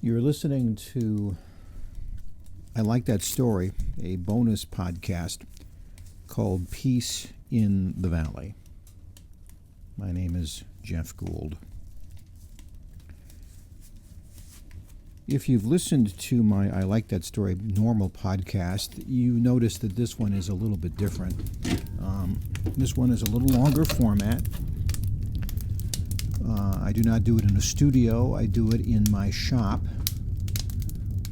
You're listening to I Like That Story, a bonus podcast called Peace in the Valley. My name is Jeff Gould. If you've listened to my I Like That Story normal podcast, you notice that this one is a little bit different. This one is a little longer format. I do not do it in a studio. I do it in my shop.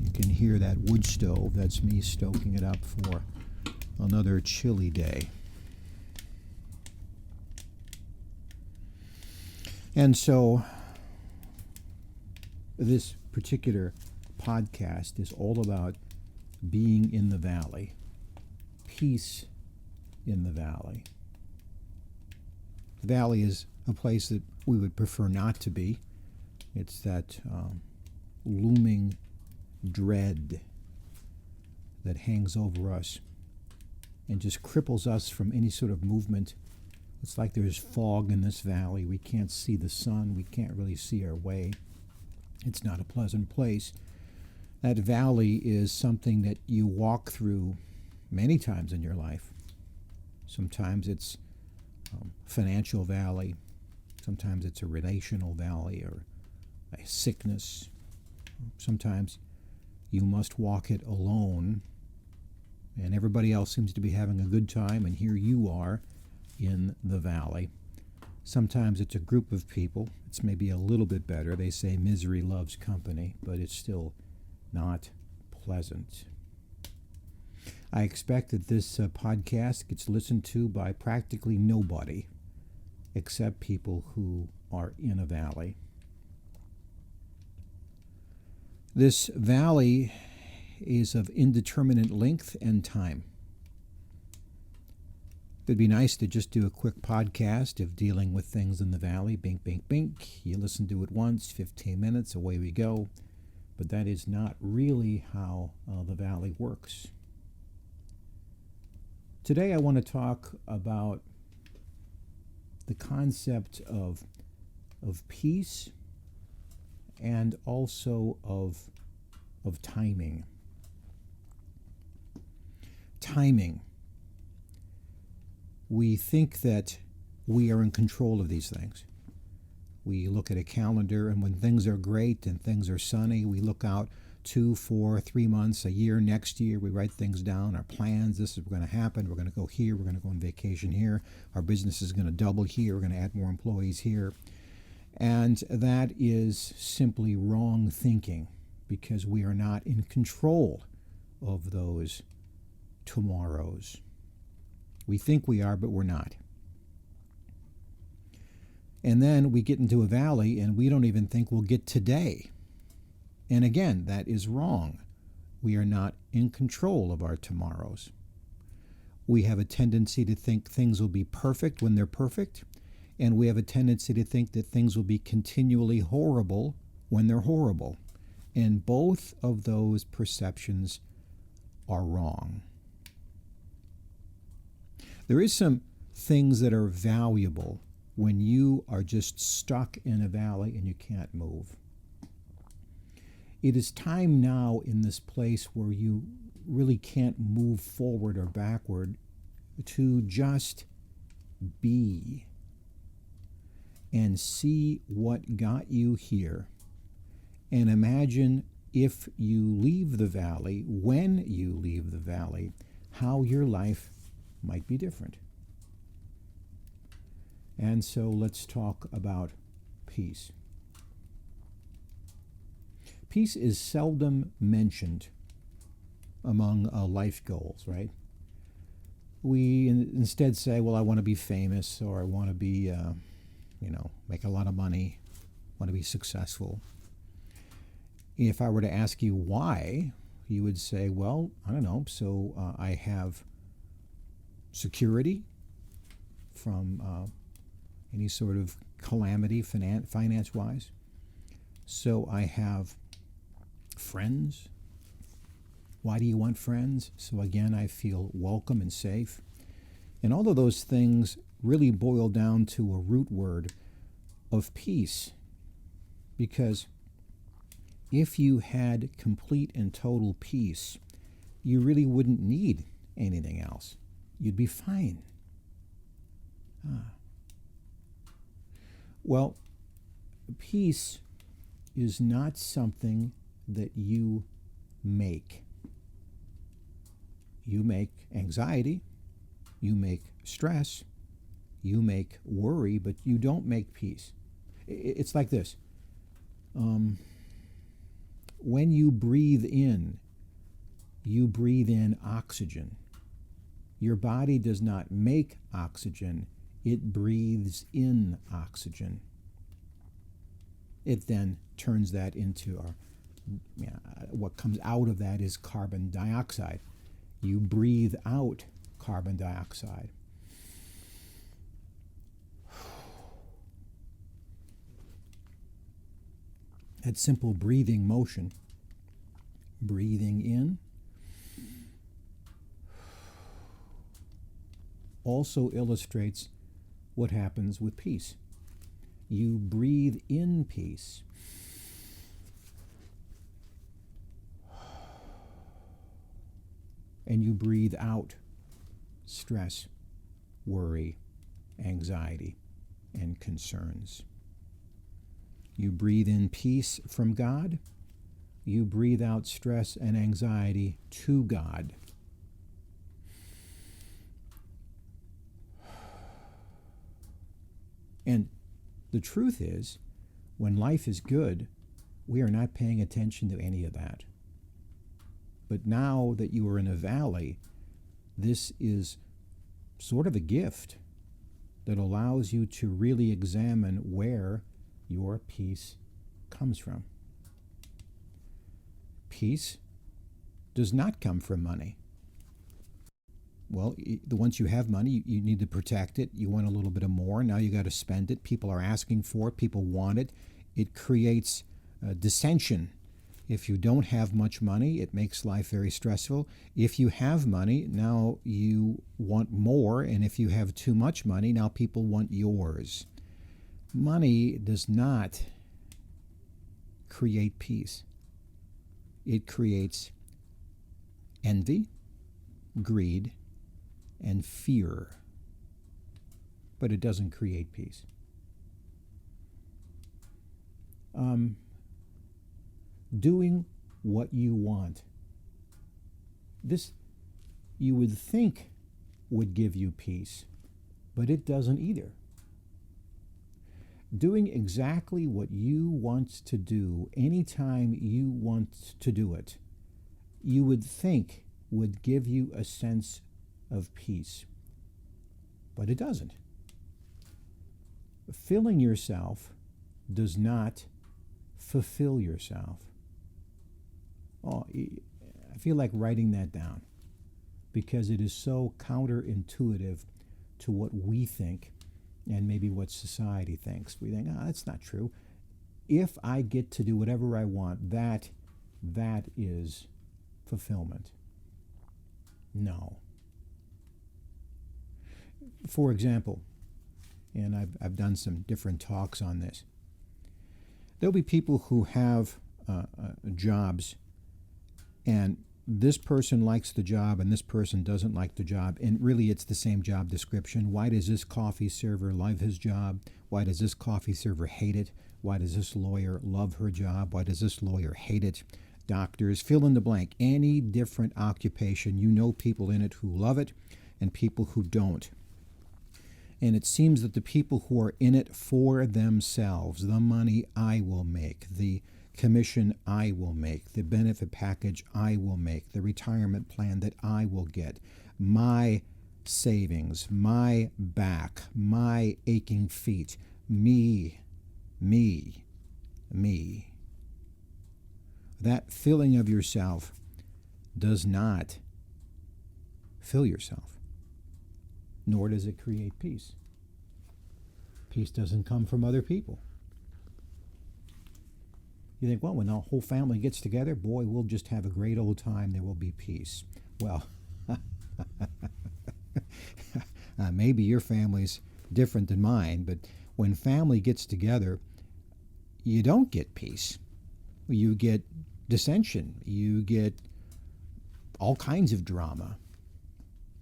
You can hear that wood stove. That's me stoking it up for another chilly day. And so this particular podcast is all about being in the valley, peace in the valley. The valley is a place that we would prefer not to be. It's that looming dread that hangs over us and just cripples us from any sort of movement. It's like there's fog in this valley. We can't see the sun. We can't really see our way. It's not a pleasant place. That valley is something that you walk through many times in your life. Sometimes it's financial valley. Sometimes it's a relational valley or a sickness. Sometimes you must walk it alone, and everybody else seems to be having a good time, and here you are in the valley. Sometimes it's a group of people. It's maybe a little bit better. They say misery loves company, but it's still not pleasant. I expect that this podcast gets listened to by practically nobody except people who are in a valley. This valley is of indeterminate length and time. It'd be nice to just do a quick podcast of dealing with things in the valley. Bink, bink, bink. You listen to it once, 15 minutes, away we go. But that is not really how the valley works. Today I want to talk about the concept of peace and also of timing. Timing. We think that we are in control of these things. We look at a calendar, and when things are great and things are sunny, we look out 2, 4, 3 months, a year, next year. We write things down, our plans. This is going to happen. We're going to go here. We're going to go on vacation here. Our business is going to double here. We're going to add more employees here. And that is simply wrong thinking, because we are not in control of those tomorrows. We think we are, but we're not. And then we get into a valley and we don't even think we'll get today. And again, that is wrong. We are not in control of our tomorrows. We have a tendency to think things will be perfect when they're perfect, and we have a tendency to think that things will be continually horrible when they're horrible. And both of those perceptions are wrong. There is some things that are valuable when you are just stuck in a valley and you can't move. It is time now in this place where you really can't move forward or backward to just be and see what got you here, and imagine if you leave the valley, when you leave the valley, how your life might be different. And so let's talk about peace. Peace is seldom mentioned among life goals, right? We instead say, well, I want to be famous, or I want to be, make a lot of money, want to be successful. If I were to ask you why, you would say, well, I don't know, so I have security from any sort of calamity finance-wise. So I have friends. Why do you want friends? So again, I feel welcome and safe. And all of those things really boil down to a root word of peace. Because If you had complete and total peace, you really wouldn't need anything else. You'd be fine. Well, peace is not something that you make. You make anxiety, you make stress, you make worry, but you don't make peace. It's like this. When you breathe in oxygen. Your body does not make oxygen, it breathes in oxygen. It then turns that into what comes out of that is carbon dioxide. You breathe out carbon dioxide. That simple breathing motion, breathing in, also illustrates what happens with peace. You breathe in peace. And you breathe out stress, worry, anxiety, and concerns. You breathe in peace from God. You breathe out stress and anxiety to God. And the truth is, when life is good, we are not paying attention to any of that. But now that you are in a valley, this is sort of a gift that allows you to really examine where your peace comes from. Peace does not come from money. Well, once you have money, you need to protect it. You want a little bit of more. Now you got to spend it. People are asking for it. People want it. It creates dissension. If you don't have much money, it makes life very stressful. If you have money, now you want more. And if you have too much money, now people want yours. Money does not create peace. It creates envy, greed, and fear. But it doesn't create peace. Doing what you want. This, you would think, would give you peace, but it doesn't either. Doing exactly what you want to do anytime you want to do it, you would think would give you a sense of peace, but it doesn't. Filling yourself does not fulfill yourself. Oh, I feel like writing that down because it is so counterintuitive to what we think and maybe what society thinks. We think, that's not true. If I get to do whatever I want, that is fulfillment. No. For example, and I've done some different talks on this, there'll be people who have jobs, and this person likes the job and this person doesn't like the job, and really it's the same job description. Why does this coffee server love his job? Why does this coffee server hate it? Why does this lawyer love her job? Why does this lawyer hate it? Doctors, fill in the blank. Any different occupation, you know people in it who love it and people who don't. And it seems that the people who are in it for themselves, the money I will make, the commission I will make, the benefit package I will make, the retirement plan that I will get, my savings, my back, my aching feet, me. That filling of yourself does not fill yourself, nor does it create peace. Peace doesn't come from other people. You think, well, when the whole family gets together, boy, we'll just have a great old time. There will be peace. Well, maybe your family's different than mine, but when family gets together, you don't get peace. You get dissension. You get all kinds of drama.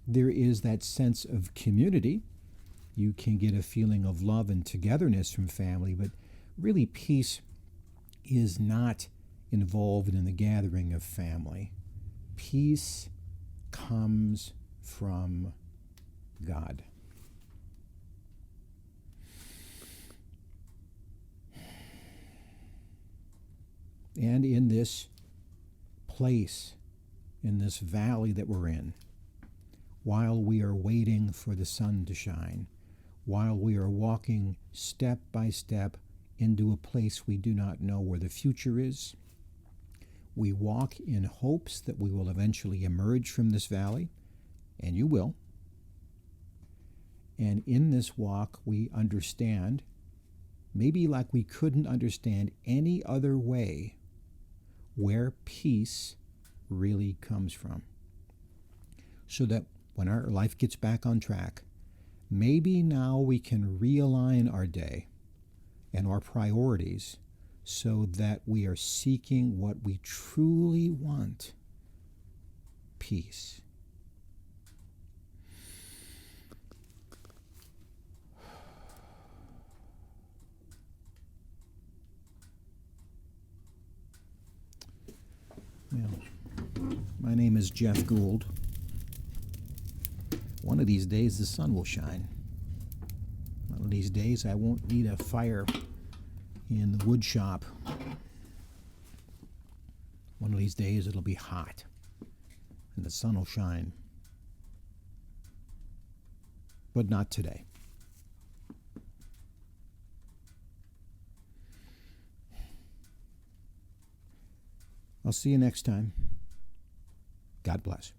There is that sense of community. You can get a feeling of love and togetherness from family, but really peace is not involved in the gathering of family. Peace comes from God. And in this place, in this valley that we're in, while we are waiting for the sun to shine, while we are walking step by step into a place we do not know where the future is, we walk in hopes that we will eventually emerge from this valley, and you will. And in this walk, we understand, maybe like we couldn't understand any other way, where peace really comes from. So that when our life gets back on track, maybe now we can realign our day and our priorities so that we are seeking what we truly want: peace. Well, my name is Jeff Gould. One of these days the sun will shine. One of these days I won't need a fire in the wood shop. One of these days it'll be hot and the sun will shine. But not today. I'll see you next time. God bless.